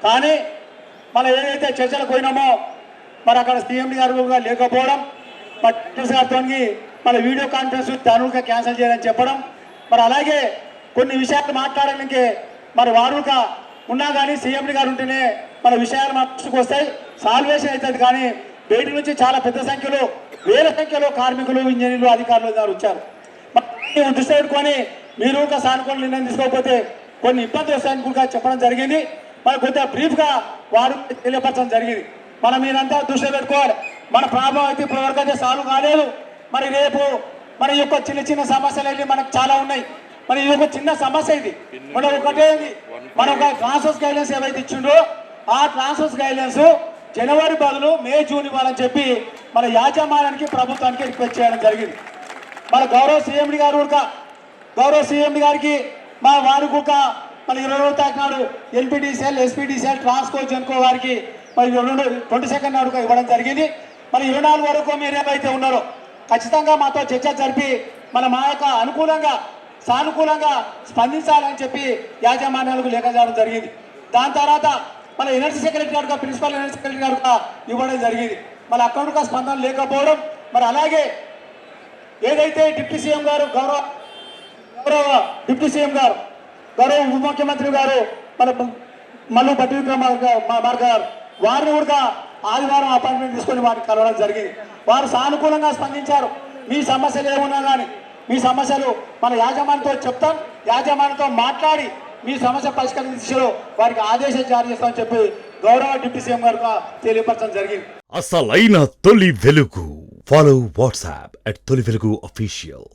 కానీ మనం ఏదైతే చర్చలకు పోయినామో మరి అక్కడ సీఎం గారు కూడా లేకపోవడం, మరి టీచర్స్ గారితో మన వీడియో కాన్ఫరెన్స్ దానిగా క్యాన్సిల్ చేయాలని చెప్పడం, మరి అలాగే కొన్ని విషయాలు మాట్లాడడానికి మరి వారుగా ఉన్నా కానీ సీఎం గారు ఉంటేనే మన విషయాలు మనకు వస్తాయి, సాల్వేషన్ అవుతుంది. కానీ బయట నుంచి చాలా పెద్ద సంఖ్యలో వేల సంఖ్యలో కార్మికులు, ఇంజనీర్లు, అధికారులు గారు వచ్చారు. దృష్టి పెట్టుకొని మీరు ఒక సానుకూల నిర్ణయం తీసుకోకపోతే కొన్ని ఇబ్బందులు వస్తాయని కూడా చెప్పడం జరిగింది. మరి కొద్దిగా బ్రీఫ్గా వారు తెలియపరచడం జరిగింది. మనం మీరంతా దృష్టిలో పెట్టుకోవాలి. మన ప్రాబ్లం అయితే ఇప్పటివరకు అయితే సాల్వ్ కాలేదు. మరి రేపు మన యొక్క చిన్న చిన్న సమస్యలు అయితే మనకు చాలా ఉన్నాయి. మరి ఇది ఒక చిన్న సమస్య. ఇది మనం ఒకటే మనం ఒక ట్రాన్స్ఫర్స్ గైడ్లైన్స్ ఏవైతే ఇచ్చిండ్రో ఆ ట్రాన్స్ఫర్స్ గైడ్లైన్స్ జనవరి బదులు మే, జూన్ ఇవ్వాలని చెప్పి మన యాజమాన్యానికి, ప్రభుత్వానికి రిక్వెస్ట్ చేయడం జరిగింది. మన గౌరవ సీఎం గారికి మా వారు కూడా మన 22వ తారీఖు నాడు ఎల్పీడీసీఎల్, ఎస్పీడీసీఎల్, ట్రాన్స్కో, జెన్కో వారికి మరి 22 నాడు ఇవ్వడం జరిగింది. మరి 24 వరకు మీరు ఏవైతే ఉన్నారో ఖచ్చితంగా మాతో చర్చ జరిపి మా యొక్క అనుకూలంగా, సానుకూలంగా స్పందించాలని చెప్పి యాజమాన్యాలకు లేఖ చేయడం జరిగింది. దాని తర్వాత మన ఎనర్జీ సెక్రటరీ గారుగా, ప్రిన్సిపల్ ఎనర్జీ సెక్రటరీ గారుగా ఇవ్వడం జరిగింది. మన అక్కడ స్పందన లేకపోవడం, మరి అలాగే ఏదైతే డిప్యూటీ సీఎం గారు, గౌరవ డిప్యూటీ సీఎం గారు, గౌరవ ఉప ముఖ్యమంత్రి గారు మన మల్లు భట్టి విక్రమార్క గారు వారిని కూడా ఆదివారం అపాయింట్మెంట్ తీసుకొని వారిని కలవడం జరిగింది. వారు సానుకూలంగా స్పందించారు. మీ సమస్యలు ఏమున్నా కానీ మీ సమస్యలు మన యాజమాన్యంతో చెప్తాం, యాజమాన్యంతో మాట్లాడి మీ సమస్య పరిష్కరించే దిశలో వారికి ఆదేశాలు జారీ చేస్తామని చెప్పి గౌరవ డిప్యూటీ సీఎం గారు తెలియపరచడం జరిగింది. అసలైన తొలి వెలుగు. ఫాలో వాట్సాప్ @తొలి వెలుగు అఫీషియల్.